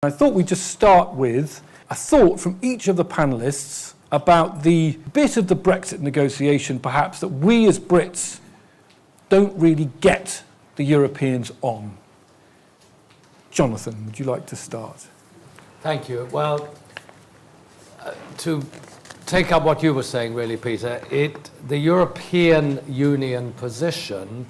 I thought we'd just start with a thought from each of the panellists about the bit of the Brexit negotiation, perhaps, that we as Brits don't really get the Europeans on. Jonathan, would you like to start? Thank you. Well, to take up what you were saying, really, Peter, the European Union position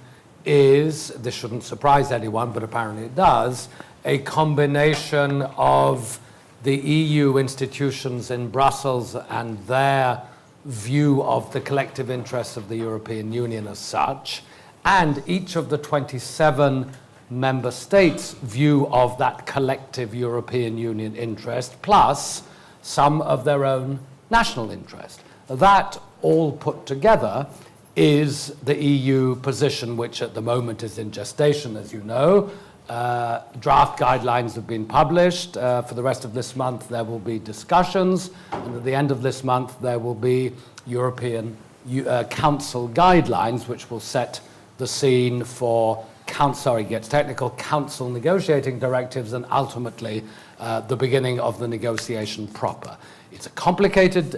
is, this shouldn't surprise anyone, but apparently it does, a combination of the EU institutions in Brussels and their view of the collective interests of the European Union as such, and each of the 27 member states' view of that collective European Union interest, plus some of their own national interest. That all put together is the EU position, which at the moment is in gestation, as you know. Draft guidelines have been published. For the rest of this month, there will be discussions. And at the end of this month, there will be European Council guidelines, which will set the scene for Council negotiating directives and ultimately the beginning of the negotiation proper. It's a complicated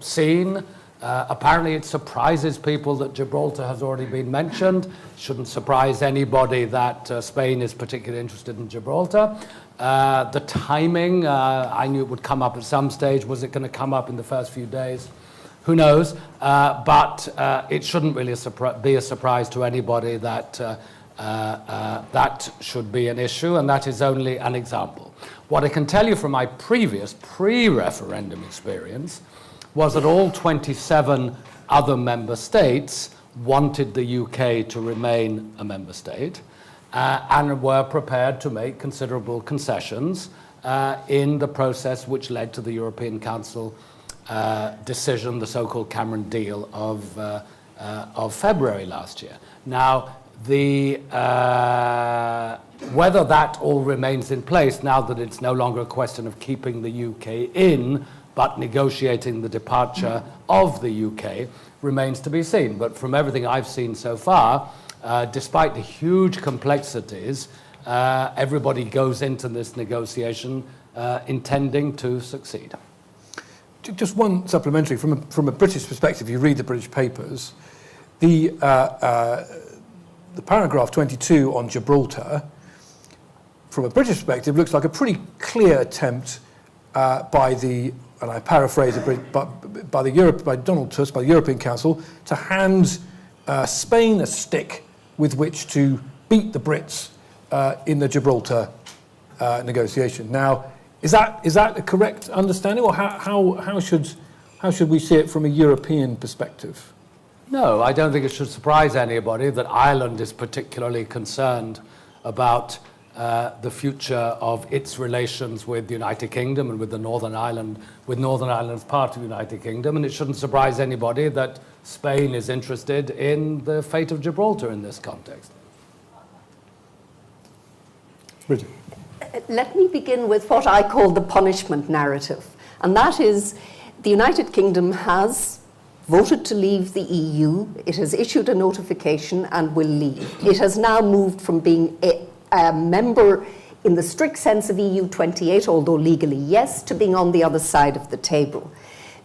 scene. Apparently it surprises people that Gibraltar has already been mentioned. Shouldn't surprise anybody that Spain is particularly interested in Gibraltar. The timing, I knew it would come up at some stage. Was it going to come up in the first few days? Who knows? But it shouldn't really be a surprise to anybody that that should be an issue, and that is only an example. What I can tell you from my previous pre-referendum experience was that all 27 other member states wanted the UK to remain a member state and were prepared to make considerable concessions in the process which led to the European Council decision, the so-called Cameron deal of February last year. Now, whether that all remains in place now that it's no longer a question of keeping the UK in, but negotiating the departure of the UK remains to be seen. But from everything I've seen so far, despite the huge complexities, everybody goes into this negotiation intending to succeed. Just one supplementary, from a British perspective, you read the British papers, the paragraph 22 on Gibraltar, from a British perspective, looks like a pretty clear attempt by the, and I paraphrase it, by Donald Tusk, by the European Council, to hand Spain a stick with which to beat the Brits in the Gibraltar negotiation. Now, is that a correct understanding, or how should we see it from a European perspective? No, I don't think it should surprise anybody that Ireland is particularly concerned about the future of its relations with the United Kingdom and with Northern Ireland as part of the United Kingdom, and it shouldn't surprise anybody that Spain is interested in the fate of Gibraltar in this context. Bridget. Let me begin with what I call the punishment narrative, and that is the United Kingdom has voted to leave the EU, it has issued a notification and will leave. It has now moved from being a member in the strict sense of EU 28, although legally yes, to being on the other side of the table.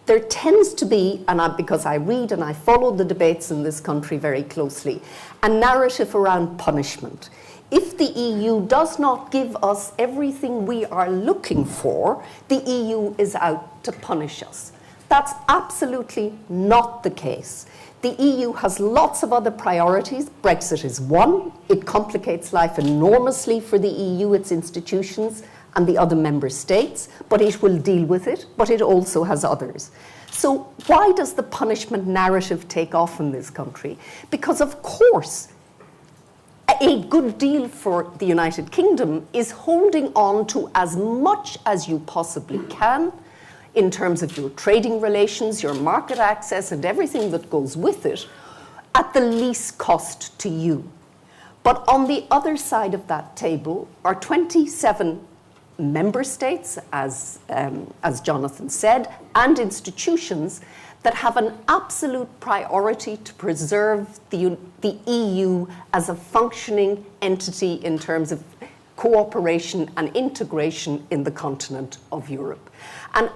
There tends to be, because I read and I follow the debates in this country very closely, a narrative around punishment. If the EU does not give us everything we are looking for, the EU is out to punish us. That's absolutely not the case. The EU has lots of other priorities. Brexit is one. It complicates life enormously for the EU, its institutions, and the other member states, but it will deal with it, but it also has others. So why does the punishment narrative take off in this country? Because, of course, a good deal for the United Kingdom is holding on to as much as you possibly can in terms of your trading relations, your market access, and everything that goes with it, at the least cost to you. But on the other side of that table are 27 member states, as Jonathan said, and institutions that have an absolute priority to preserve the EU as a functioning entity in terms of cooperation and integration in the continent of Europe. And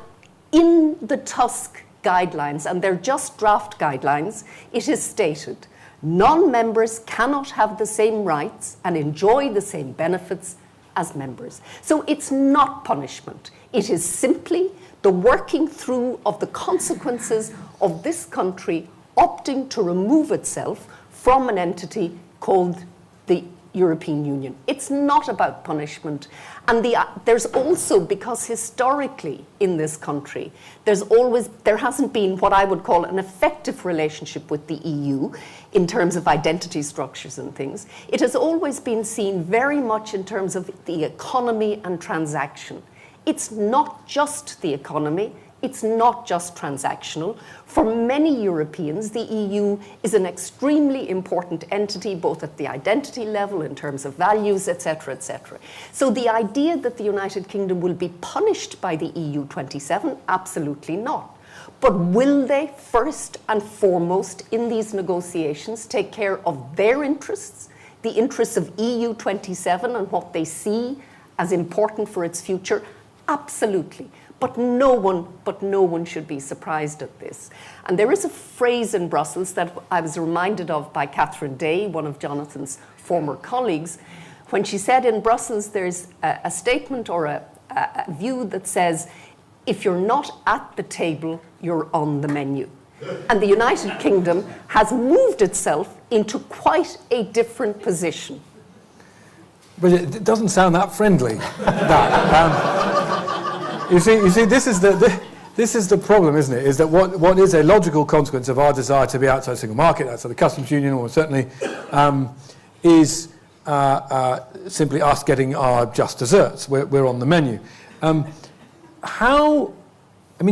in the Tusk guidelines, and they're just draft guidelines, it is stated non-members cannot have the same rights and enjoy the same benefits as members. So it's not punishment. It is simply the working through of the consequences of this country opting to remove itself from an entity called the European Union. It's not about punishment. And there's also, because historically in this country, there hasn't been what I would call an effective relationship with the EU in terms of identity structures and things. It has always been seen very much in terms of the economy and transaction. It's not just the economy. It's not just transactional. For many Europeans, the EU is an extremely important entity, both at the identity level, in terms of values, etc., etc. So the idea that the United Kingdom will be punished by the EU 27, absolutely not. But will they, first and foremost, in these negotiations, take care of their interests, the interests of EU 27 and what they see as important for its future? Absolutely. But no one should be surprised at this. And there is a phrase in Brussels that I was reminded of by Catherine Day, one of Jonathan's former colleagues, when she said in Brussels there's a statement or a view that says, if you're not at the table, you're on the menu. And the United Kingdom has moved itself into quite a different position. But it doesn't sound that friendly, that. You see, this is the problem, isn't it? Is that what is a logical consequence of our desire to be outside the single market, outside the customs union, or certainly, is simply us getting our just desserts. We're on the menu.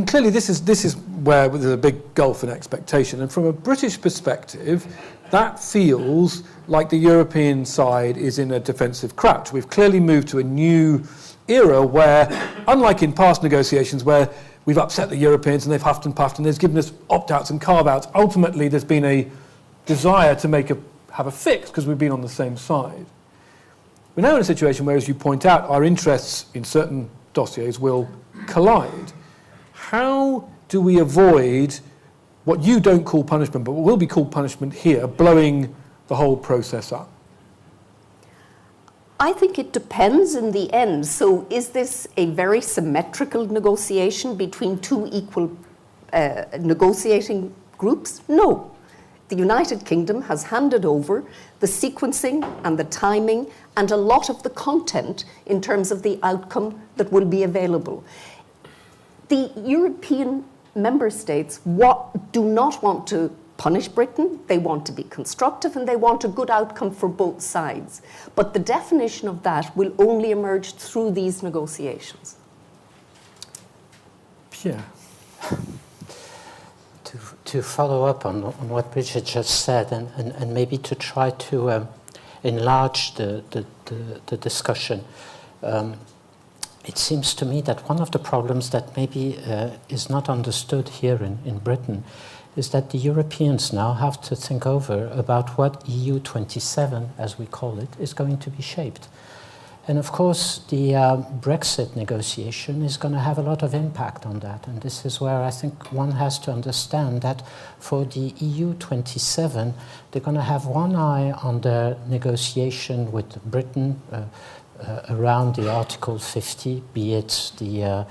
Clearly this is where there's a big gulf in expectation, and from a British perspective, that feels like the European side is in a defensive crouch. We've clearly moved to a new era where, unlike in past negotiations where we've upset the Europeans and they've huffed and puffed and they've given us opt-outs and carve-outs, ultimately there's been a desire to have a fix because we've been on the same side. We're now in a situation where, as you point out, our interests in certain dossiers will collide. How do we avoid what you don't call punishment, but what will be called punishment here, blowing the whole process up? I think it depends in the end. So is this a very symmetrical negotiation between two equal negotiating groups? No. The United Kingdom has handed over the sequencing and the timing and a lot of the content in terms of the outcome that will be available. The European member states do not want to punish Britain, they want to be constructive, and they want a good outcome for both sides. But the definition of that will only emerge through these negotiations. Pierre. To follow up on what Bridget just said, and maybe to try to enlarge the discussion, it seems to me that one of the problems that maybe is not understood here in Britain is that the Europeans now have to think over about what EU 27, as we call it, is going to be shaped. And of course, the Brexit negotiation is going to have a lot of impact on that. And this is where I think one has to understand that for the EU 27, they're going to have one eye on the negotiation with Britain around the Article 50, be it the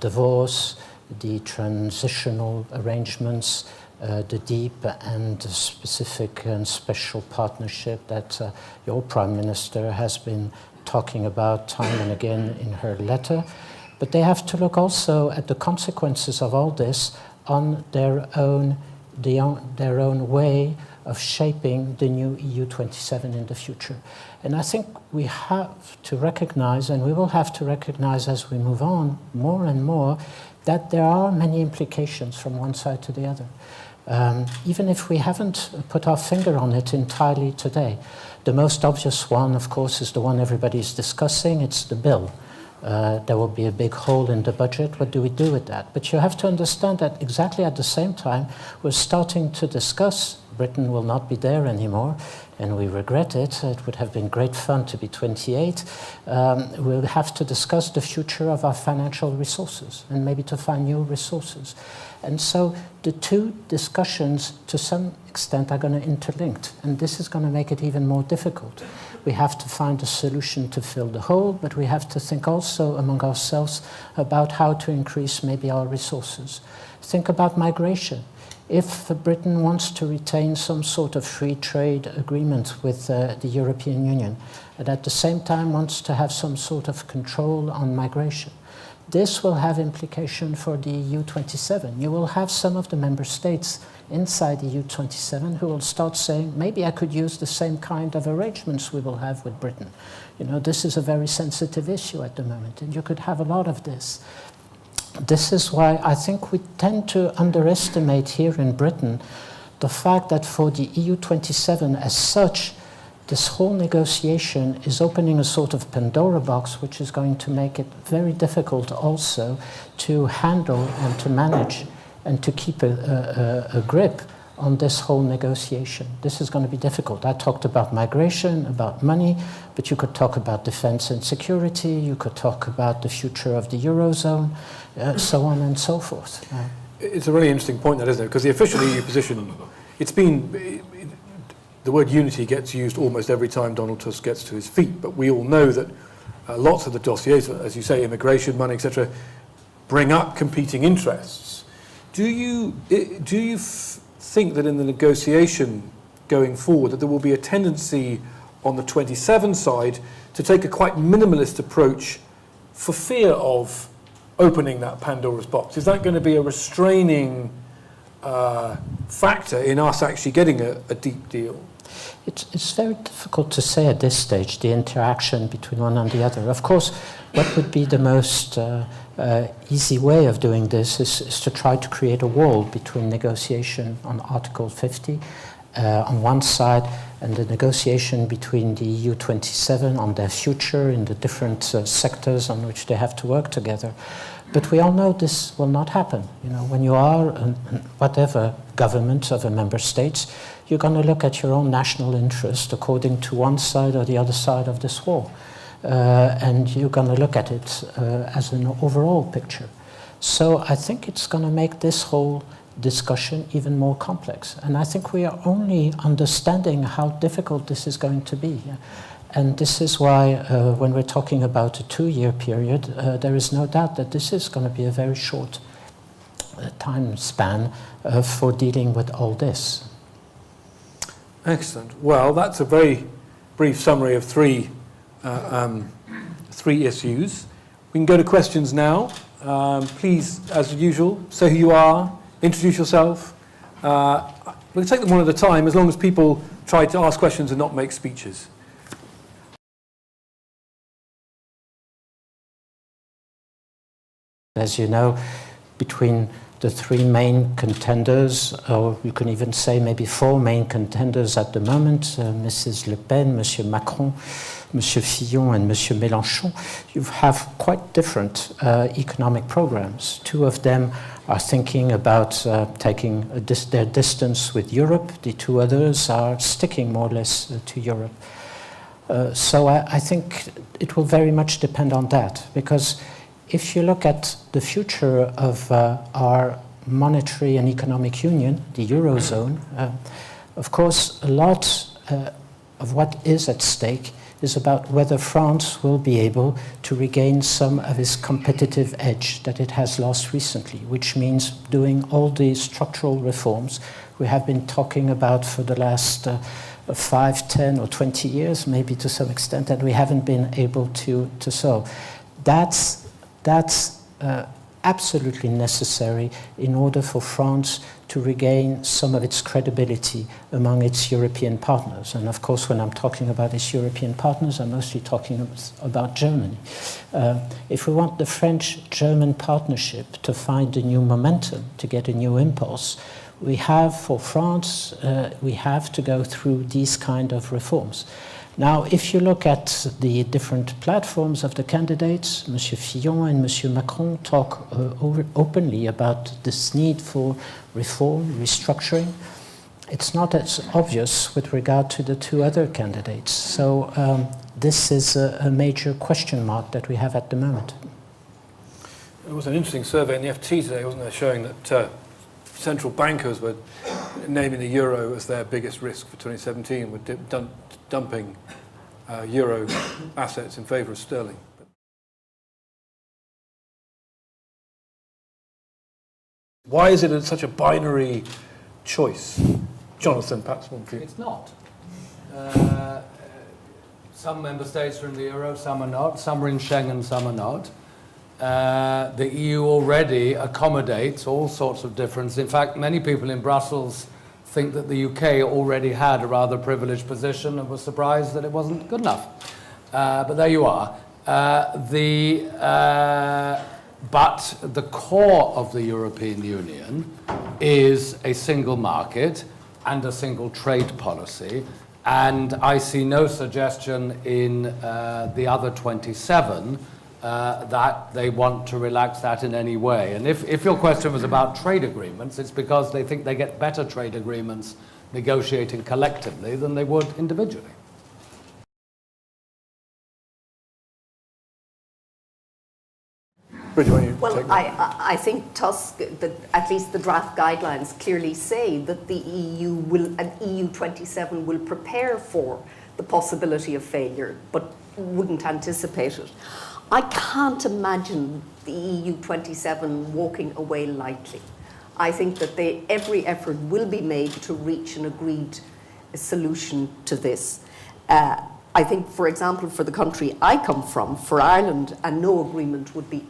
divorce, the transitional arrangements, the deep and specific and special partnership that your Prime Minister has been talking about time and again in her letter. But they have to look also at the consequences of all this on their own way of shaping the new EU 27 in the future. And I think we have to recognize, and we will have to recognize as we move on more and more, that there are many implications from one side to the other. Even if we haven't put our finger on it entirely today. The most obvious one, of course, is the one everybody's discussing. It's the bill. There will be a big hole in the budget. What do we do with that? But you have to understand that exactly at the same time, we're starting to discuss Britain will not be there anymore, and we regret it. It would have been great fun to be 28. We'll have to discuss the future of our financial resources and maybe to find new resources. And so the two discussions, to some extent, are going to interlink, and this is going to make it even more difficult. We have to find a solution to fill the hole, but we have to think also among ourselves about how to increase maybe our resources. Think about migration. If Britain wants to retain some sort of free trade agreement with the European Union, and at the same time wants to have some sort of control on migration, this will have implication for the EU27. You will have some of the member states inside the EU27 who will start saying, maybe I could use the same kind of arrangements we will have with Britain. You know, this is a very sensitive issue at the moment, and you could have a lot of this. This is why I think we tend to underestimate here in Britain the fact that for the EU27 as such, this whole negotiation is opening a sort of Pandora box, which is going to make it very difficult also to handle and to manage and to keep a grip on this whole negotiation. This is going to be difficult. I talked about migration, about money, but you could talk about defense and security, you could talk about the future of the Eurozone, so on and so forth. It's a really interesting point, that, isn't it? Because the official EU position, the word unity gets used almost every time Donald Tusk gets to his feet, but we all know that lots of the dossiers, as you say, immigration, money, etc., bring up competing interests. Do you think that in the negotiation going forward that there will be a tendency on the 27 side to take a quite minimalist approach for fear of opening that Pandora's box? Is that going to be a restraining factor in us actually getting a deep deal? It's very difficult to say at this stage, the interaction between one and the other. Of course, what would be the most easy way of doing this is to try to create a wall between negotiation on Article 50 on one side and the negotiation between the EU27 on their future in the different sectors on which they have to work together. But we all know this will not happen. You know, when you are whatever government of a member state, you're going to look at your own national interest according to one side or the other side of this wall. And you're going to look at it as an overall picture. So I think it's going to make this whole discussion even more complex. And I think we are only understanding how difficult this is going to be. And this is why when we're talking about a 2-year period, there is no doubt that this is going to be a very short time span for dealing with all this. Excellent. Well, that's a very brief summary of three issues. We can go to questions now. Please, as usual, say who you are, introduce yourself. We'll take them one at a time, as long as people try to ask questions and not make speeches. As you know, between the three main contenders, or you can even say maybe 4 main contenders at the moment, Mrs. Le Pen, Monsieur Macron, Monsieur Fillon and Monsieur Mélenchon, you have quite different economic programs. 2 of them are thinking about taking their distance with Europe. The 2 others are sticking more or less to Europe. So I think it will very much depend on that, because if you look at the future of our monetary and economic union, the Eurozone, of course, a lot of what is at stake is about whether France will be able to regain some of its competitive edge that it has lost recently, which means doing all the structural reforms we have been talking about for the last 5, 10 or 20 years, maybe to some extent, and we haven't been able to solve. That's absolutely necessary in order for France to regain some of its credibility among its European partners. And of course, when I'm talking about its European partners, I'm mostly talking about Germany. If we want the French-German partnership to find a new momentum, to get a new impulse, we have, for France, we have to go through these kind of reforms. Now, if you look at the different platforms of the candidates, Monsieur Fillon and Monsieur Macron talk openly about this need for reform, restructuring. it's not as obvious with regard to the two other candidates. So this is a major question mark that we have at the moment. There was an interesting survey in the FT today, wasn't there, showing that central bankers were naming the euro as their biggest risk for 2017, were dumping euro assets in favour of sterling. Why is it such a binary choice? Jonathan, perhaps one for you. It's not. Some member states are in the euro, some are not. Some are in Schengen, some are not. The EU already accommodates all sorts of difference. In fact, many people in Brussels think that the UK already had a rather privileged position and were surprised that it wasn't good enough. But there you are. But the core of the European Union is a single market and a single trade policy. And I see no suggestion in the other 27 that they want to relax that in any way. And if your question was about trade agreements, it's because they think they get better trade agreements negotiating collectively than they would individually. Well, I think Tusk, at least the draft guidelines clearly say that the EU an EU 27 will prepare for the possibility of failure, but wouldn't anticipate it. I can't imagine the EU 27 walking away lightly. I think that every effort will be made to reach an agreed solution to this. I think, for example, for the country I come from, for Ireland, a no agreement would be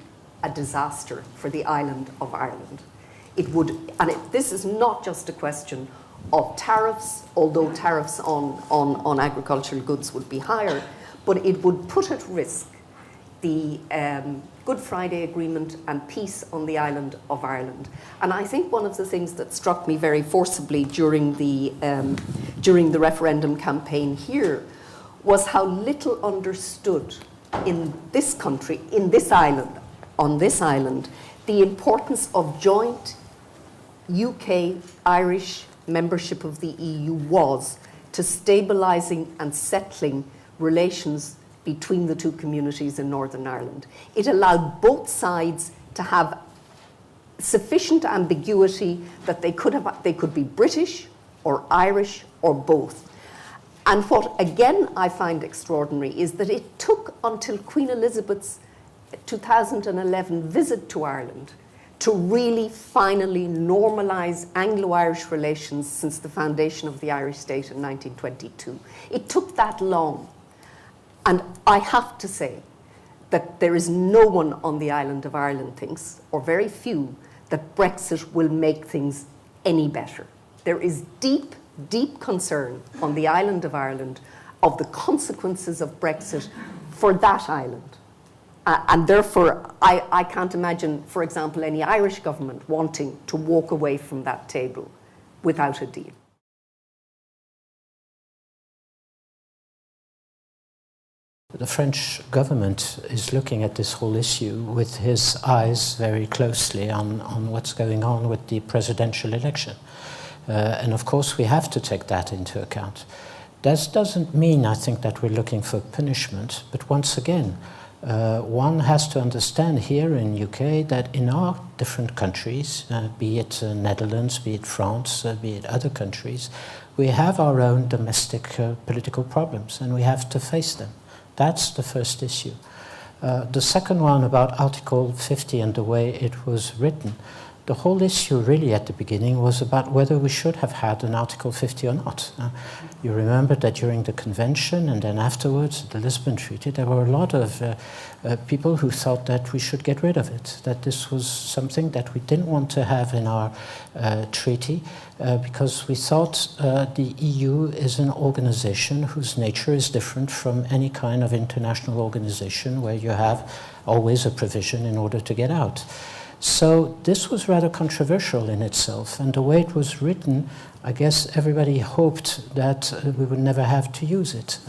a disaster for the island of Ireland. It would, and this is not just a question of tariffs, although tariffs on agricultural goods would be higher, but it would put at risk the Good Friday Agreement and peace on the island of Ireland. And I think one of the things that struck me very forcibly during the referendum campaign here was how little understood in this country, in this island, on this island, the importance of joint UK-Irish membership of the EU was to stabilising and settling relations between the two communities in Northern Ireland. It allowed both sides to have sufficient ambiguity that they could be British or Irish or both. And what, again, I find extraordinary is that it took until Queen Elizabeth's 2011 visit to Ireland to really finally normalise Anglo-Irish relations since the foundation of the Irish state in 1922. It took that long. And I have to say that there is no one on the island of Ireland thinks, or very few, that Brexit will make things any better. There is deep, deep concern on the island of Ireland of the consequences of Brexit for that island. And therefore, I can't imagine, for example, any Irish government wanting to walk away from that table without a deal. The French government is looking at this whole issue with his eyes very closely on what's going on with the presidential election. And of course, we have to take that into account. This doesn't mean, I think, that we're looking for punishment, but once again, one has to understand here in UK that in our different countries, be it Netherlands, be it France, be it other countries, we have our own domestic political problems and we have to face them. That's the first issue. The second one about Article 50 and the way it was written, the whole issue really at the beginning was about whether we should have had an Article 50 or not. You remember that during the convention and then afterwards, the Lisbon Treaty, there were a lot of people who thought that we should get rid of it, that this was something that we didn't want to have in our treaty because we thought the EU is an organization whose nature is different from any kind of international organization where you have always a provision in order to get out. So this was rather controversial in itself, and the way it was written, I guess everybody hoped that we would never have to use it.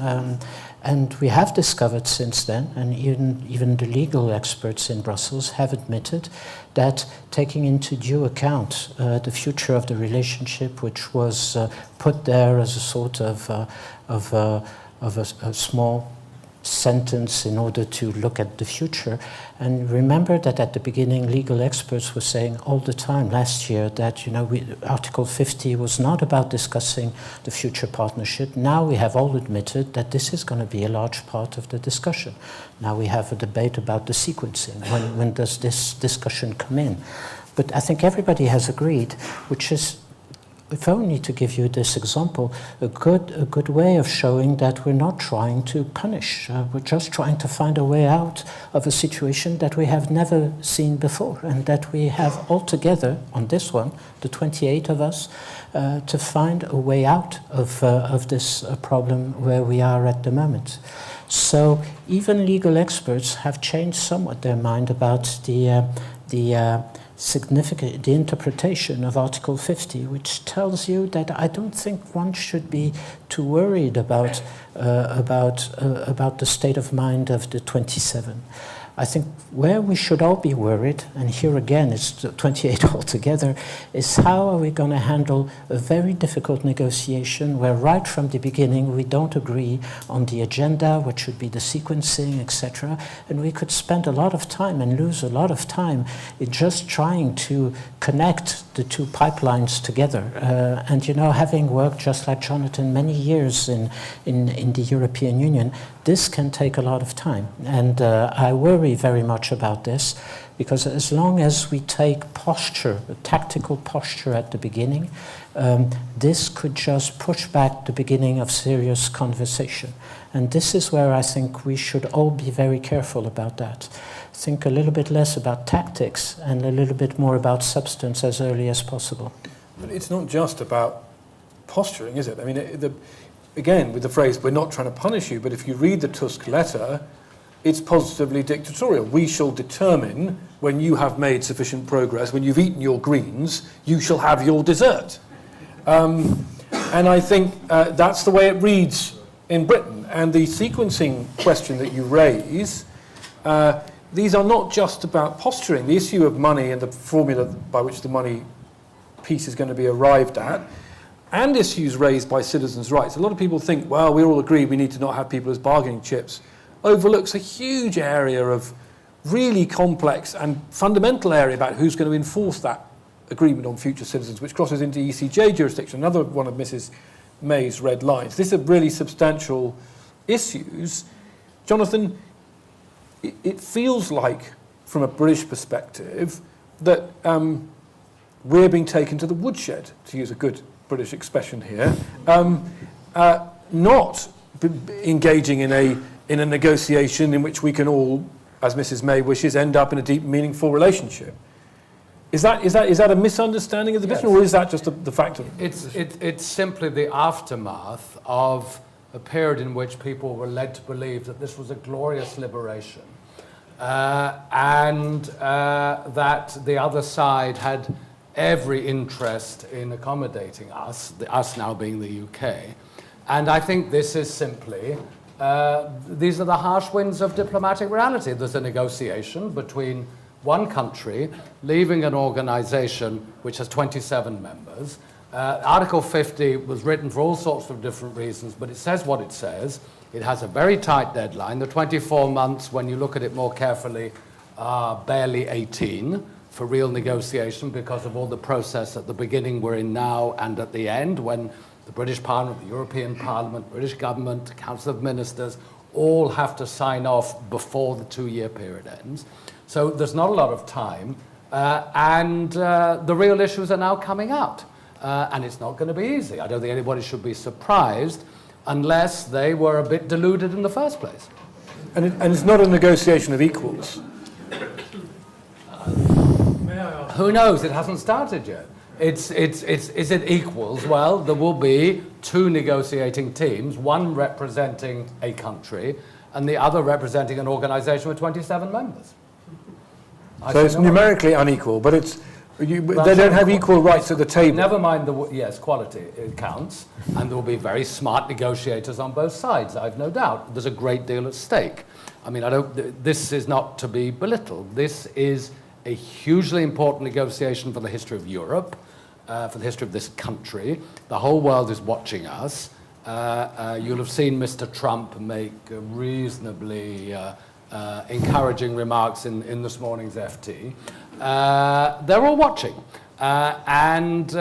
And we have discovered since then, and even the legal experts in Brussels have admitted that taking into due account the future of the relationship, which was put there as a sort of a small sentence in order to look at the future. And remember that at the beginning, legal experts were saying all the time last year that, Article 50 was not about discussing the future partnership. Now we have all admitted that this is going to be a large part of the discussion. Now we have a debate about the sequencing. When does this discussion come in? But I think everybody has agreed, which is, if only to give you this example, a good way of showing that we're not trying to punish. We're just trying to find a way out of a situation that we have never seen before, and that we have all together on this one, the 28 of us, to find a way out of this problem where we are at the moment. So even legal experts have changed somewhat their mind about the interpretation of Article 50, which tells you that I don't think one should be too worried about the state of mind of the 27. I think where we should all be worried, and here again it's 28 altogether, is how are we going to handle a very difficult negotiation where right from the beginning we don't agree on the agenda, what should be the sequencing, etc. And we could spend a lot of time and lose a lot of time in just trying to connect the two pipelines together. And having worked just like Jonathan many years in the European Union, this can take a lot of time. And I worry very much about this, because as long as we take posture, a tactical posture at the beginning, this could just push back the beginning of serious conversation. And this is where I think we should all be very careful about that. Think a little bit less about tactics and a little bit more about substance as early as possible. But it's not just about posturing, is it? I mean, again, with the phrase, we're not trying to punish you, but if you read the Tusk letter, it's positively dictatorial. We shall determine when you have made sufficient progress, when you've eaten your greens, you shall have your dessert. And I think that's the way it reads in Britain. And the sequencing question that you raise, these are not just about posturing. The issue of money and the formula by which the money piece is going to be arrived at, and issues raised by citizens' rights. A lot of people think, well, we all agree we need to not have people as bargaining chips, overlooks a huge area of really complex and fundamental area about who's going to enforce that agreement on future citizens, which crosses into ECJ jurisdiction, another one of Mrs. May's red lines. These are really substantial issues. Jonathan, it feels like, from a British perspective, that we're being taken to the woodshed, to use a good British expression here, not engaging in a negotiation in which we can all, as Mrs. May wishes, end up in a deep, meaningful relationship. Is that a misunderstanding of the business, or is that just the fact of it? It's simply the aftermath of a period in which people were led to believe that this was a glorious liberation, and that the other side had every interest in accommodating us now being the UK. And I think this is simply, these are the harsh winds of diplomatic reality. There's a negotiation between one country leaving an organization which has 27 members. Article 50 was written for all sorts of different reasons, but it says what it says. It has a very tight deadline. The 24 months, when you look at it more carefully, are barely 18 for real negotiation because of all the process at the beginning we're in now and at the end, when the British Parliament, the European Parliament, British government, the Council of Ministers, all have to sign off before the 2-year period ends. So there's not a lot of time, and the real issues are now coming out. And it's not going to be easy. I don't think anybody should be surprised unless they were a bit deluded in the first place. And it's not a negotiation of equals. Who knows? It hasn't started yet. Is it equals? Well, there will be 2 negotiating teams, one representing a country and the other representing an organization with 27 members. So it's numerically unequal, but it's they don't have equal rights at the table. Never mind yes, quality, it counts, and there will be very smart negotiators on both sides, I've no doubt. There's a great deal at stake. I mean, this is not to be belittled. This is a hugely important negotiation for the history of Europe, for the history of this country. The whole world is watching us. You'll have seen Mr. Trump make reasonably encouraging remarks in this morning's FT. They're all watching. And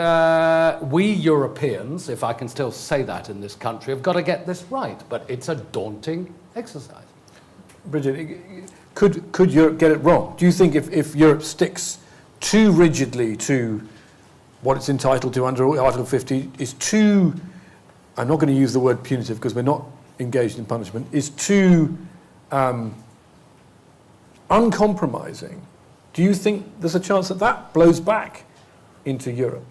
we Europeans, if I can still say that in this country, have got to get this right. But it's a daunting exercise. Bridget, could Europe get it wrong? Do you think if Europe sticks too rigidly to what it's entitled to under Article 50, is too, I'm not going to use the word punitive because we're not engaged in punishment, is too uncompromising, do you think there's a chance that that blows back into Europe?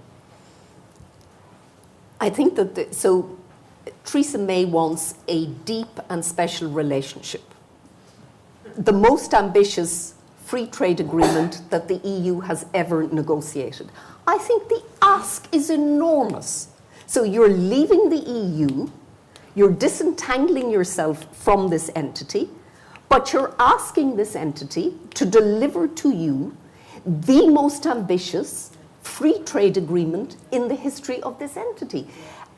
I think that, so Theresa May wants a deep and special relationship. The most ambitious free trade agreement that the EU has ever negotiated. I think the ask is enormous. So you're leaving the EU, you're disentangling yourself from this entity, but you're asking this entity to deliver to you the most ambitious free trade agreement in the history of this entity.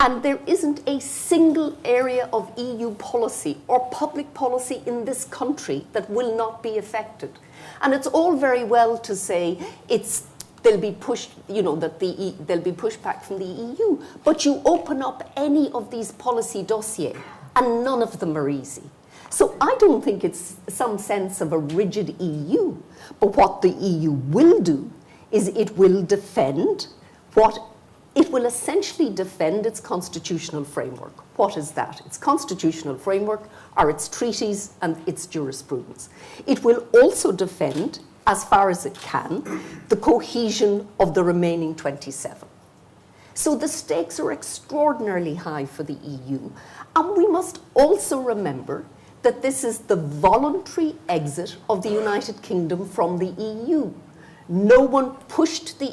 And there isn't a single area of EU policy or public policy in this country that will not be affected. And it's all very well to say they'll be pushed, that there'll be pushback from the EU. But you open up any of these policy dossiers, and none of them are easy. So I don't think it's some sense of a rigid EU. But what the EU will do is it will essentially defend its constitutional framework. What is that? Its constitutional framework are its treaties and its jurisprudence. It will also defend, as far as it can, the cohesion of the remaining 27. So the stakes are extraordinarily high for the EU. And we must also remember that this is the voluntary exit of the United Kingdom from the EU. No one pushed the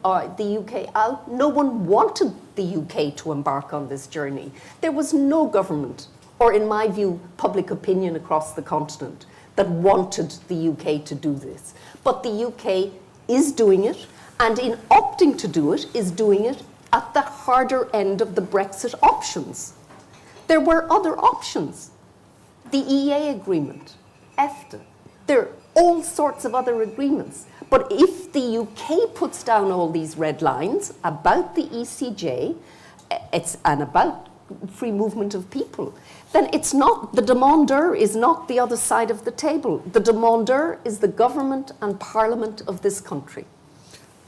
UK out. No one wanted the UK to embark on this journey. There was no government, or in my view, public opinion across the continent that wanted the UK to do this. But the UK is doing it, and in opting to do it, is doing it at the harder end of the Brexit options. There were other options. The EA agreement, EFTA, there are all sorts of other agreements. But if the UK puts down all these red lines about the ECJ and about free movement of people, then it's not, the demandeur is not the other side of the table. The demandeur is the government and parliament of this country.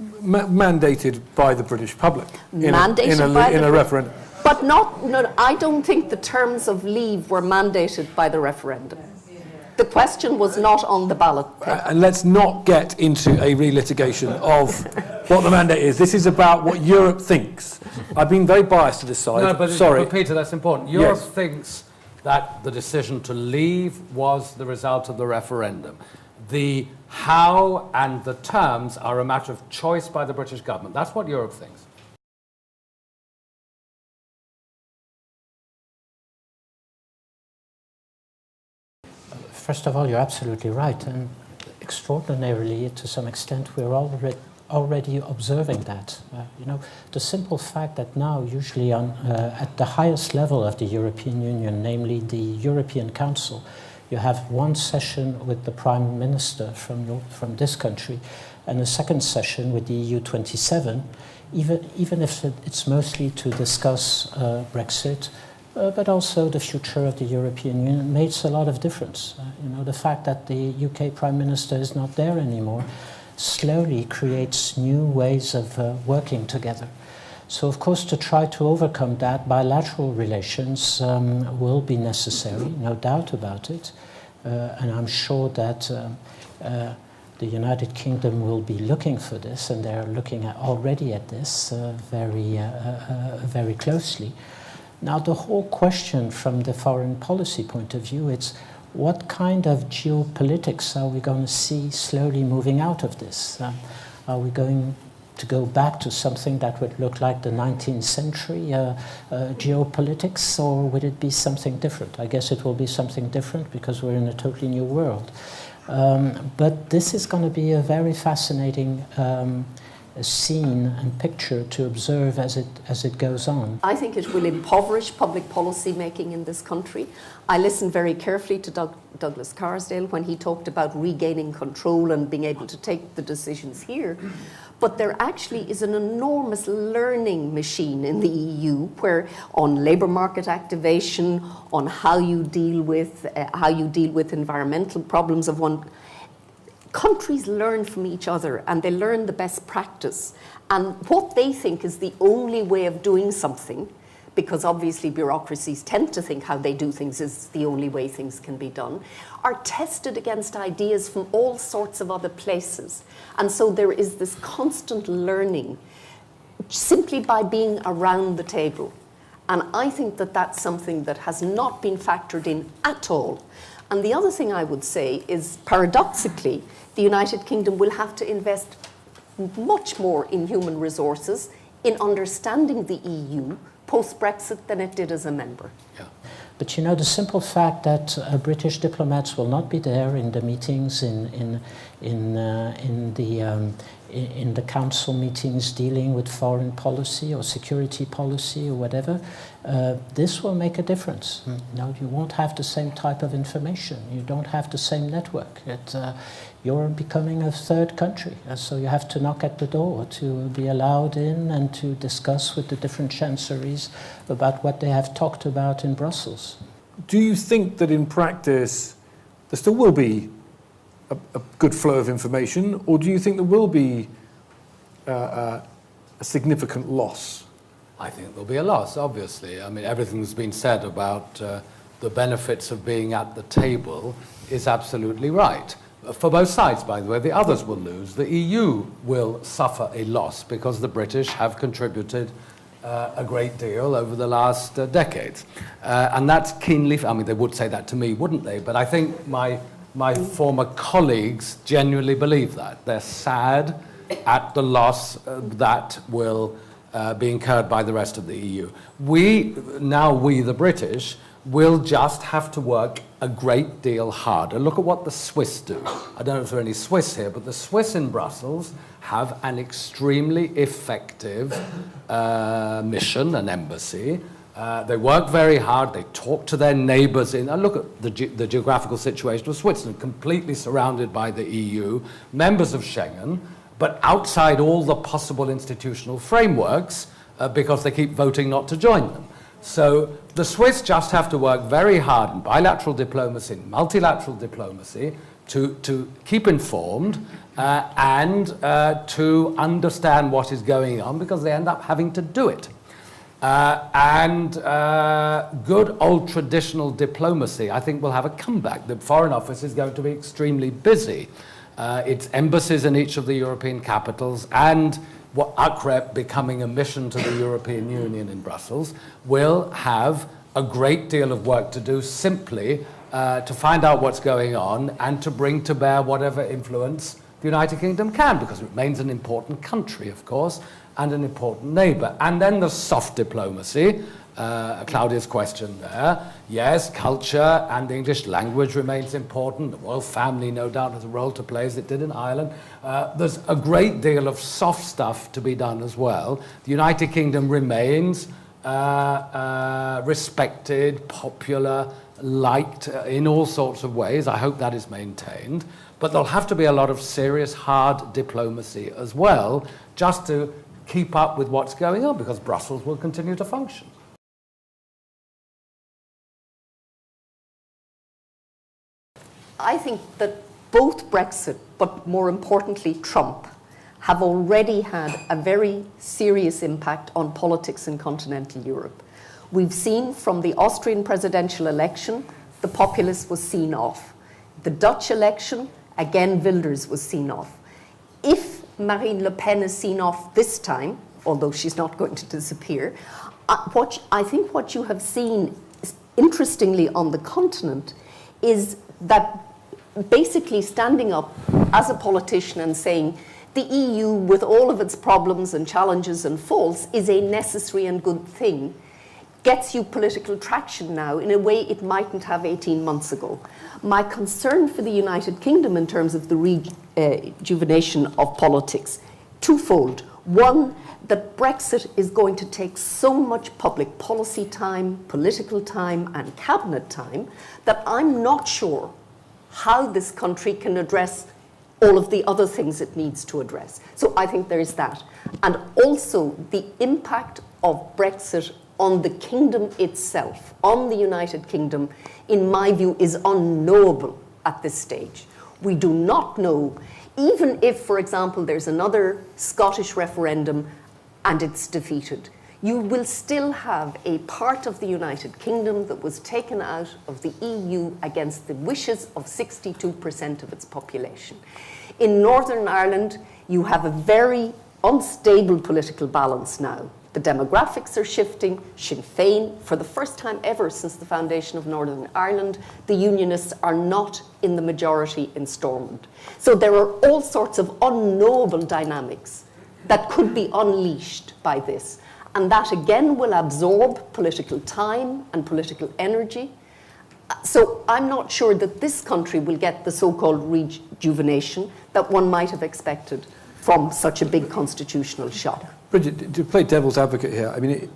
Mandated by the British public in a referendum. But I don't think the terms of leave were mandated by the referendum. The question was not on the ballot paper. And let's not get into a relitigation of what the mandate is. This is about what Europe thinks. I've been very biased to this side. No, but sorry. Peter, that's important. Europe thinks that the decision to leave was the result of the referendum. The how and the terms are a matter of choice by the British government. That's what Europe thinks. First of all, you're absolutely right, and extraordinarily, to some extent, we're already observing that. The simple fact that now, usually at the highest level of the European Union, namely the European Council, you have one session with the Prime Minister from this country, and a second session with the EU 27, even if it's mostly to discuss Brexit, but also the future of the European Union, makes a lot of difference. The fact that the UK Prime Minister is not there anymore slowly creates new ways of working together. So, of course, to try to overcome that, bilateral relations will be necessary, no doubt about it. And I'm sure that the United Kingdom will be looking for this, and they're looking already at this very closely. Now, the whole question from the foreign policy point of view, it's what kind of geopolitics are we going to see slowly moving out of this? Are we going to go back to something that would look like the 19th century geopolitics, or would it be something different? I guess it will be something different because we're in a totally new world. But this is going to be a very fascinating scene and picture to observe as it goes on. I think it will impoverish public policy making in this country. I listened very carefully to Douglas Carsdale when he talked about regaining control and being able to take the decisions here. But there actually is an enormous learning machine in the EU, where on labour market activation, on how you deal with environmental problems of one. Countries learn from each other and they learn the best practice. And what they think is the only way of doing something, because obviously bureaucracies tend to think how they do things is the only way things can be done, are tested against ideas from all sorts of other places. And so there is this constant learning simply by being around the table. And I think that that's something that has not been factored in at all. And the other thing I would say is, paradoxically, the United Kingdom will have to invest much more in human resources in understanding the EU post-Brexit than it did as a member. Yeah. But you know, the simple fact that British diplomats will not be there in the meetings, in the council meetings dealing with foreign policy or security policy or whatever, this will make a difference. No, you won't have the same type of information. You don't have the same network. You're becoming a third country, so you have to knock at the door to be allowed in and to discuss with the different chancelleries about what they have talked about in Brussels. Do you think that in practice there still will be a good flow of information, or do you think there will be a significant loss? I think there'll be a loss, obviously. I mean, everything's been said about the benefits of being at the table is absolutely right. For both sides, by the way, the others will lose. The EU will suffer a loss because the British have contributed a great deal over the last decades. And that's keenly, I mean, they would say that to me, wouldn't they? But I think my former colleagues genuinely believe that. They're sad at the loss that will be incurred by the rest of the EU. We, the British, will just have to work a great deal harder. Look at what the Swiss do. I don't know if there are any Swiss here, but the Swiss in Brussels have an extremely effective mission, an embassy. They work very hard. They talk to their neighbours. Look at the geographical situation of Switzerland, completely surrounded by the EU, members of Schengen, but outside all the possible institutional frameworks because they keep voting not to join them. So the Swiss just have to work very hard in bilateral diplomacy, in multilateral diplomacy, to keep informed and to understand what is going on, because they end up having to do it. Good old traditional diplomacy, I think, will have a comeback. The Foreign Office is going to be extremely busy. Its embassies in each of the European capitals and what ACREP becoming a mission to the European Union in Brussels will have a great deal of work to do, simply to find out what's going on and to bring to bear whatever influence the United Kingdom can, because it remains an important country, of course, and an important neighbour. And then the soft diplomacy, Claudia's question there. Yes, culture and the English language remains important. The royal family, no doubt, has a role to play, as it did in Ireland. There's a great deal of soft stuff to be done as well. The United Kingdom remains respected, popular, liked in all sorts of ways. I hope that is maintained. But there'll have to be a lot of serious, hard diplomacy as well, just to keep up with what's going on, because Brussels will continue to function. I think that both Brexit, but more importantly Trump, have already had a very serious impact on politics in continental Europe. We've seen from the Austrian presidential election, the populace was seen off. The Dutch election, again, Wilders was seen off. If Marine Le Pen is seen off this time, although she's not going to disappear, I think what you have seen, interestingly, on the continent is that basically standing up as a politician and saying the EU, with all of its problems and challenges and faults, is a necessary and good thing, gets you political traction now in a way it mightn't have 18 months ago. My concern for the United Kingdom in terms of the rejuvenation of politics, twofold. One, that Brexit is going to take so much public policy time, political time, and cabinet time that I'm not sure how this country can address all of the other things it needs to address. So I think there is that. And also the impact of Brexit on the kingdom itself, on the United Kingdom, in my view, is unknowable at this stage. We do not know, even if, for example, there's another Scottish referendum and it's defeated, you will still have a part of the United Kingdom that was taken out of the EU against the wishes of 62% of its population. In Northern Ireland, you have a very unstable political balance now. The demographics are shifting. Sinn Féin, for the first time ever since the foundation of Northern Ireland, the Unionists are not in the majority in Stormont. So there are all sorts of unknowable dynamics that could be unleashed by this. And that again will absorb political time and political energy. So I'm not sure that this country will get the so-called rejuvenation that one might have expected from such a big constitutional shock. Bridget, to play devil's advocate here, I mean,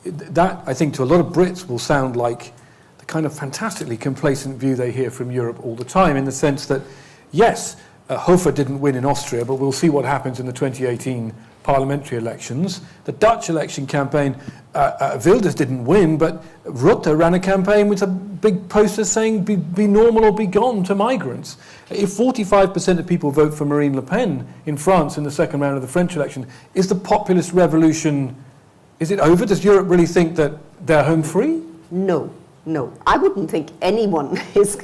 that, I think, to a lot of Brits will sound like the kind of fantastically complacent view they hear from Europe all the time, in the sense that, yes, Hofer didn't win in Austria, but we'll see what happens in the 2018 parliamentary elections. The Dutch election campaign, Wilders didn't win, but Rutte ran a campaign with a big poster saying, be normal or be gone to migrants. If 45% of people vote for Marine Le Pen in France in the second round of the French election, is the populist revolution, is it over? Does Europe really think that they're home free? No. No, I wouldn't think anyone is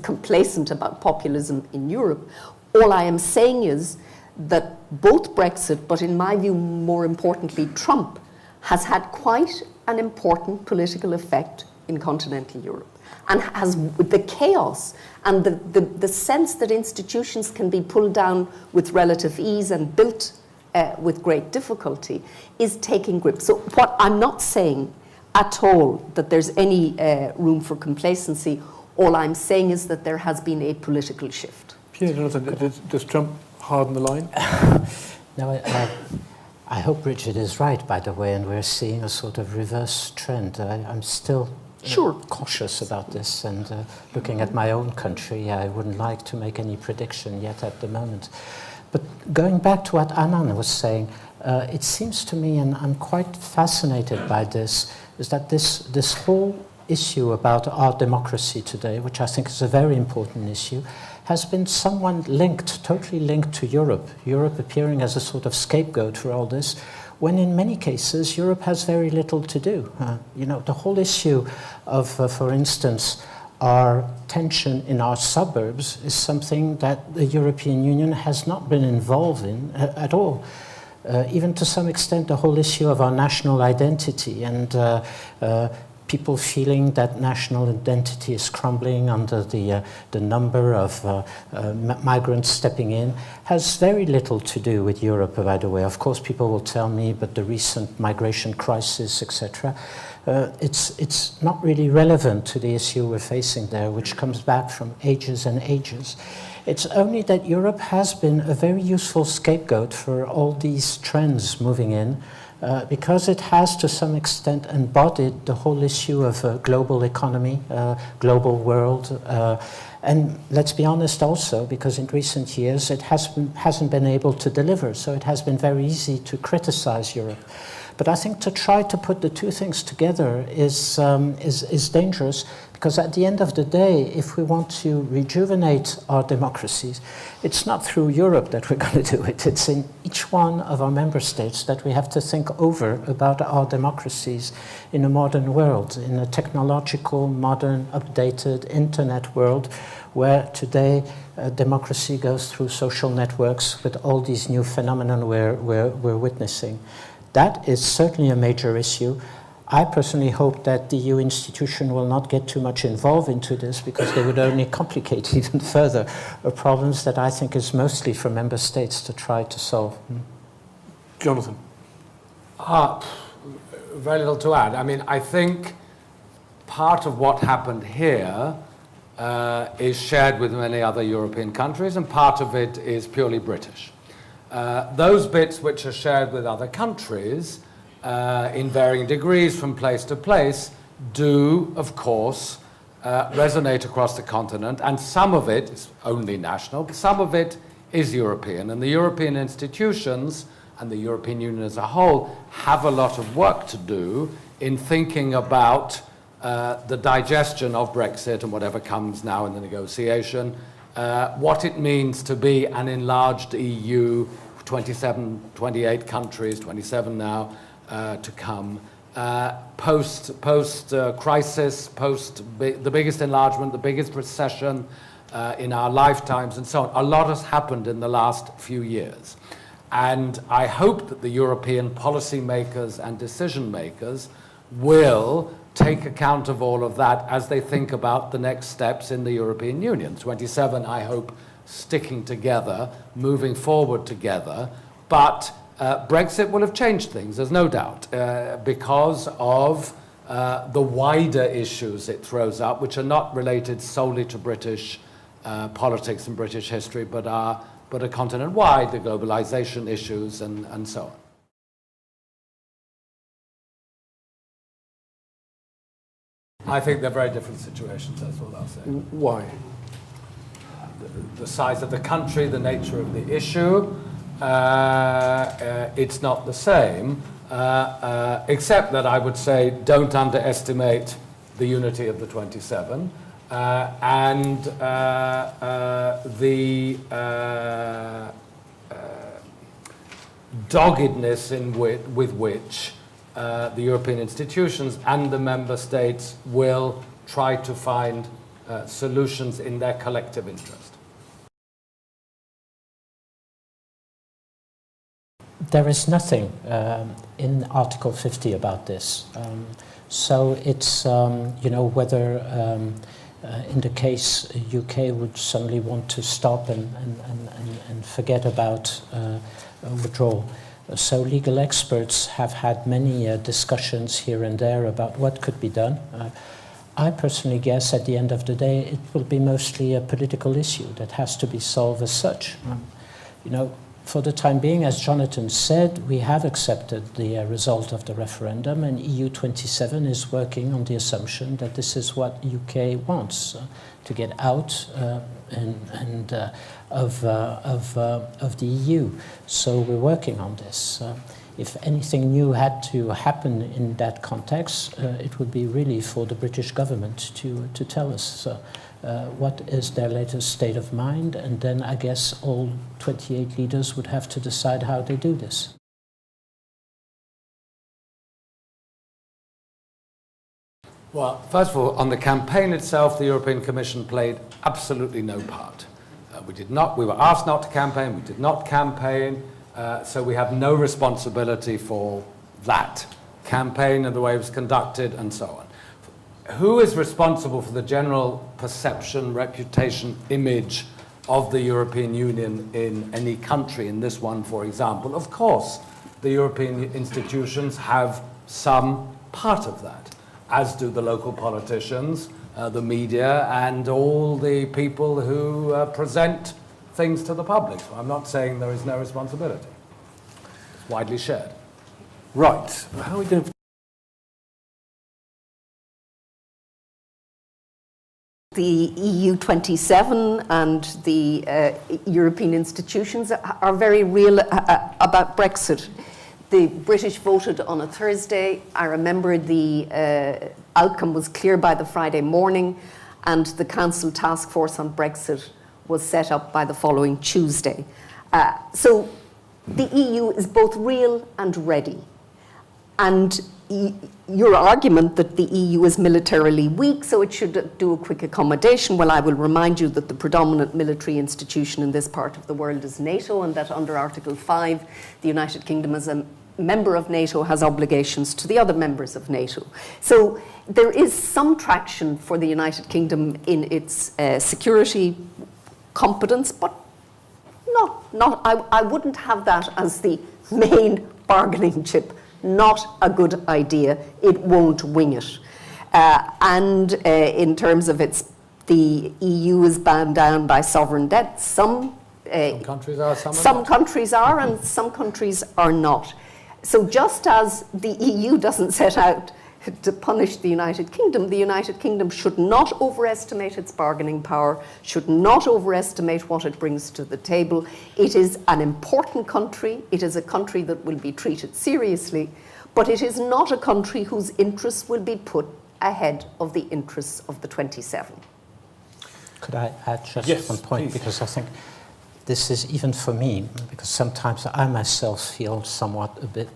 complacent about populism in Europe. All I am saying is that both Brexit, but in my view, more importantly, Trump, has had quite an important political effect in continental Europe, and has the chaos and the sense that institutions can be pulled down with relative ease and built with great difficulty is taking grip. So what I'm not saying at all that there's any room for complacency. All I'm saying is that there has been a political shift. Pierre Jonathan, does Trump harden the line? No, I hope Bridget is right, by the way, and we're seeing a sort of reverse trend. I'm still cautious about this, and looking at my own country, I wouldn't like to make any prediction yet at the moment. But going back to what Anand was saying, it seems to me, and I'm quite fascinated by this, is that this whole issue about our democracy today, which I think is a very important issue, has been somewhat linked, totally linked to Europe. Europe appearing as a sort of scapegoat for all this, when in many cases Europe has very little to do. You know, the whole issue of, for instance, our tension in our suburbs is something that the European Union has not been involved in at all. Even to some extent, the whole issue of our national identity and people feeling that national identity is crumbling under the number of migrants stepping in has very little to do with Europe, by the way. Of course, people will tell me, but the recent migration crisis, etc., it's not really relevant to the issue we're facing there, which comes back from ages and ages. It's only that Europe has been a very useful scapegoat for all these trends moving in, because it has to some extent embodied the whole issue of a global economy, global world, and let's be honest also, because in recent years it hasn't been able to deliver, so it has been very easy to criticize Europe. But I think to try to put the two things together is dangerous, because at the end of the day, if we want to rejuvenate our democracies, it's not through Europe that we're going to do it. It's in each one of our member states that we have to think over about our democracies in a modern world, in a technological, modern, updated internet world, where today democracy goes through social networks with all these new phenomena we're witnessing. That is certainly a major issue. I personally hope that the EU institution will not get too much involved into this, because they would only complicate even further problems that I think is mostly for member states to try to solve. Jonathan. Very little to add. I mean, I think part of what happened here is shared with many other European countries, and part of it is purely British. Those bits which are shared with other countries in varying degrees from place to place do, of course, resonate across the continent, and some of it is only national, but some of it is European. And the European institutions and the European Union as a whole have a lot of work to do in thinking about the digestion of Brexit and whatever comes now in the negotiation, what it means to be an enlarged EU, 27, 28 countries, 27 now to come, post-crisis, the biggest enlargement, the biggest recession in our lifetimes, and so on. A lot has happened in the last few years. And I hope that the European policymakers and decision makers will take account of all of that as they think about the next steps in the European Union. 27, I hope, sticking together, moving forward together. But Brexit will have changed things, there's no doubt, because of the wider issues it throws up, which are not related solely to British politics and British history, but are continent-wide, the globalization issues and so on. I think they're very different situations, that's what I'll say. Why? The size of the country, the nature of the issue, it's not the same, except that I would say don't underestimate the unity of the 27 and the doggedness with which the European institutions and the member states will try to find solutions in their collective interest. There is nothing in Article 50 about this. So it's, whether in the case UK would suddenly want to stop and forget about withdrawal. So legal experts have had many discussions here and there about what could be done. I personally guess at the end of the day it will be mostly a political issue that has to be solved as such. For the time being, as Jonathan said, we have accepted the result of the referendum, and EU 27 is working on the assumption that this is what UK wants, to get out of the EU. So we're working on this. If anything new had to happen in that context, it would be really for the British government to tell us what is their latest state of mind, and then I guess all 28 leaders would have to decide how they do this. Well, first of all, on the campaign itself, the European Commission played absolutely no part. We were asked not to campaign, we did not campaign, so we have no responsibility for that campaign and the way it was conducted and so on. Who is responsible for the general perception, reputation, image of the European Union in any country, in this one, for example? Of course, the European institutions have some part of that, as do the local politicians, the media, and all the people who present things to the public. So I'm not saying there is no responsibility. It's widely shared. Right. How are we doing? The EU 27 and the European institutions are very real about Brexit. The British voted on a Thursday. I remember the outcome was clear by the Friday morning, and the Council Task Force on Brexit was set up by the following Tuesday. So the EU is both real and ready. And your argument that the EU is militarily weak, so it should do a quick accommodation, well, I will remind you that the predominant military institution in this part of the world is NATO, and that under Article 5, the United Kingdom is a member of NATO has obligations to the other members of NATO. So there is some traction for the United Kingdom in its security competence, but I wouldn't have that as the main bargaining chip. Not a good idea. It won't wing it. And in terms of the EU is bound down by sovereign debt. Some countries are, some countries are, and some countries are not. So just as the EU doesn't set out to punish the United Kingdom should not overestimate its bargaining power, should not overestimate what it brings to the table. It is an important country. It is a country that will be treated seriously, but it is not a country whose interests will be put ahead of the interests of the 27. Could I add just one point? Please. Because I think this is, even for me, because sometimes I myself feel somewhat a bit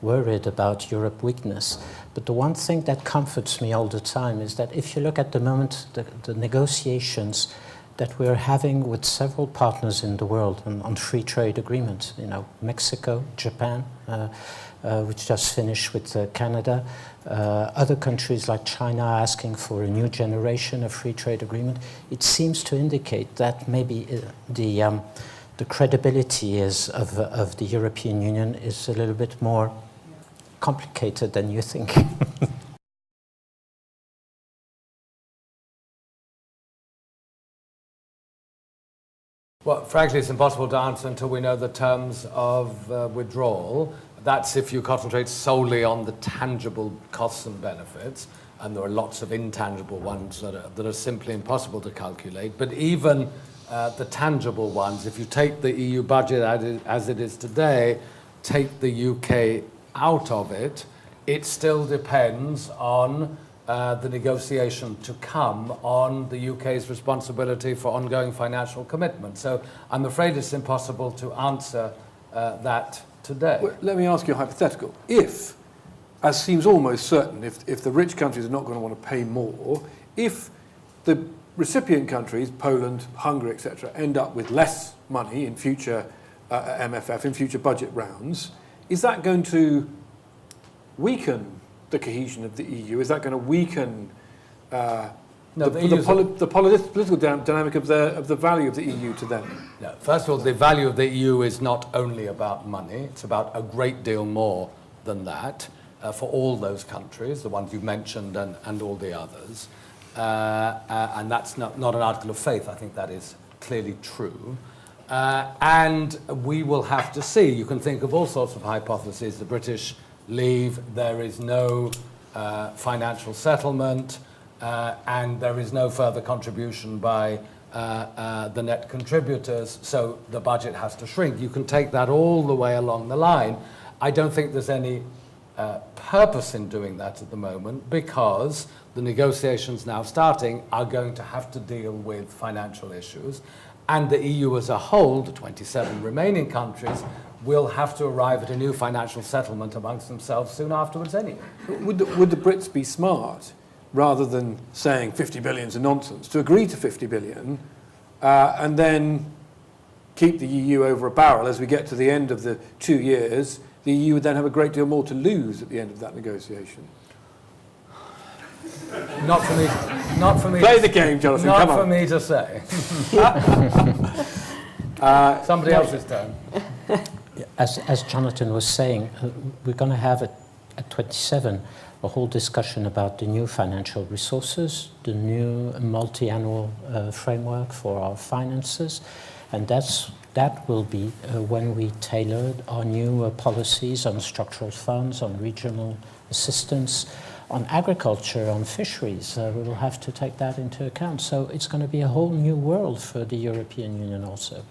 worried about Europe's weakness. But the one thing that comforts me all the time is that if you look at the moment, the negotiations that we're having with several partners in the world on free trade agreements, Mexico, Japan, which just finished with Canada, other countries like China asking for a new generation of free trade agreement, it seems to indicate that maybe the credibility of the European Union is a little bit more complicated than you think. Well, frankly, it's impossible to answer until we know the terms of withdrawal. That's if you concentrate solely on the tangible costs and benefits, and there are lots of intangible ones that are simply impossible to calculate. But even the tangible ones, if you take the EU budget as it is today, take the UK out of it, it still depends on the negotiation to come on the UK's responsibility for ongoing financial commitment. So I'm afraid it's impossible to answer that today. Well, let me ask you a hypothetical. If, as seems almost certain, if the rich countries are not going to want to pay more, if the recipient countries, Poland, Hungary, etc., end up with less money in future MFF, in future budget rounds, is that going to weaken the cohesion of the EU? Is that going to weaken the political dynamic of the value of the EU to them? No. First of all, the value of the EU is not only about money. It's about a great deal more than that for all those countries, the ones you've mentioned and all the others. And that's not an article of faith. I think that is clearly true. And we will have to see. You can think of all sorts of hypotheses. The British leave, there is no financial settlement, and there is no further contribution by the net contributors, so the budget has to shrink. You can take that all the way along the line. I don't think there's any purpose in doing that at the moment, because the negotiations now starting are going to have to deal with financial issues, and the EU as a whole, the 27 remaining countries, will have to arrive at a new financial settlement amongst themselves soon afterwards anyway. Would the Brits be smart, rather than saying 50 billion is a nonsense, to agree to 50 billion and then keep the EU over a barrel as we get to the end of the 2 years? The EU would then have a great deal more to lose at the end of that negotiation. Not for me. Play the game, Jonathan. Not come on. for me to say. Somebody else's turn. As Jonathan was saying, we're going to have at 27 a whole discussion about the new financial resources, the new multi-annual framework for our finances, and that will be when we tailor our new policies on structural funds, on regional assistance, on agriculture, on fisheries. We will have to take that into account. So it's going to be a whole new world for the European Union also.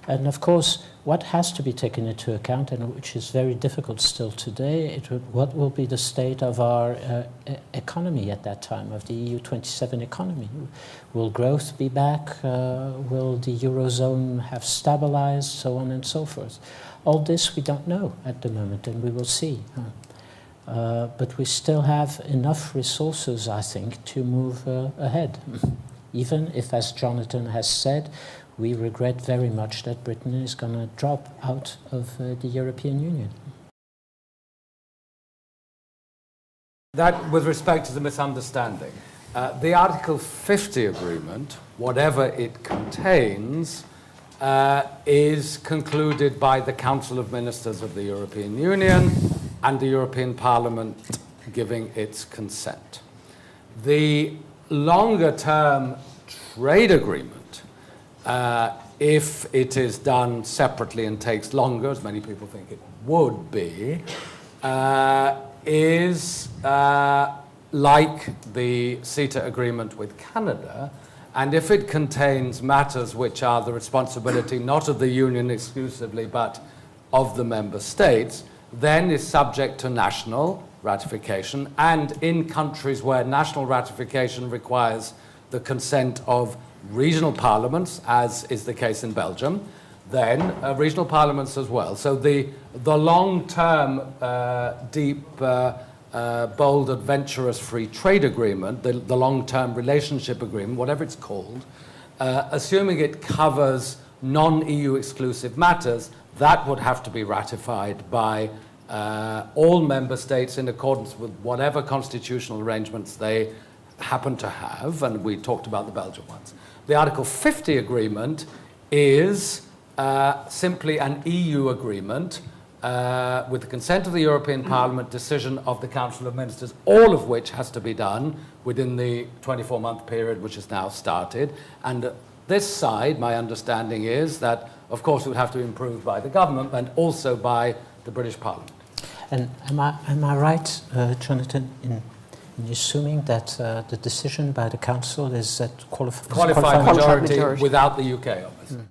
And of course, what has to be taken into account, and which is very difficult still today, what will be the state of our economy at that time, of the EU 27 economy? Will growth be back? Will the Eurozone have stabilized? So on and so forth. All this we don't know at the moment, and we will see. But we still have enough resources, I think, to move ahead. Even if, as Jonathan has said, we regret very much that Britain is going to drop out of the European Union. That, with respect to the misunderstanding, the Article 50 agreement, whatever it contains, is concluded by the Council of Ministers of the European Union and the European Parliament giving its consent. The longer-term trade agreement, if it is done separately and takes longer, as many people think it would be, is like the CETA agreement with Canada, and if it contains matters which are the responsibility not of the Union exclusively but of the member states, then is subject to national ratification, and in countries where national ratification requires the consent of regional parliaments, as is the case in Belgium, then regional parliaments as well. So the long-term, deep, bold, adventurous free trade agreement, the long-term relationship agreement, whatever it's called, assuming it covers non-EU exclusive matters, that would have to be ratified by all member states in accordance with whatever constitutional arrangements they happen to have, and we talked about the Belgian ones. The Article 50 agreement is simply an EU agreement with the consent of the European Parliament, decision of the Council of Ministers, all of which has to be done within the 24-month period which has now started. And this side, my understanding is that, of course, it would have to be improved by the government and also by the British Parliament. And am I right, Jonathan, in assuming that the decision by the Council is that qualified majority without the UK, obviously.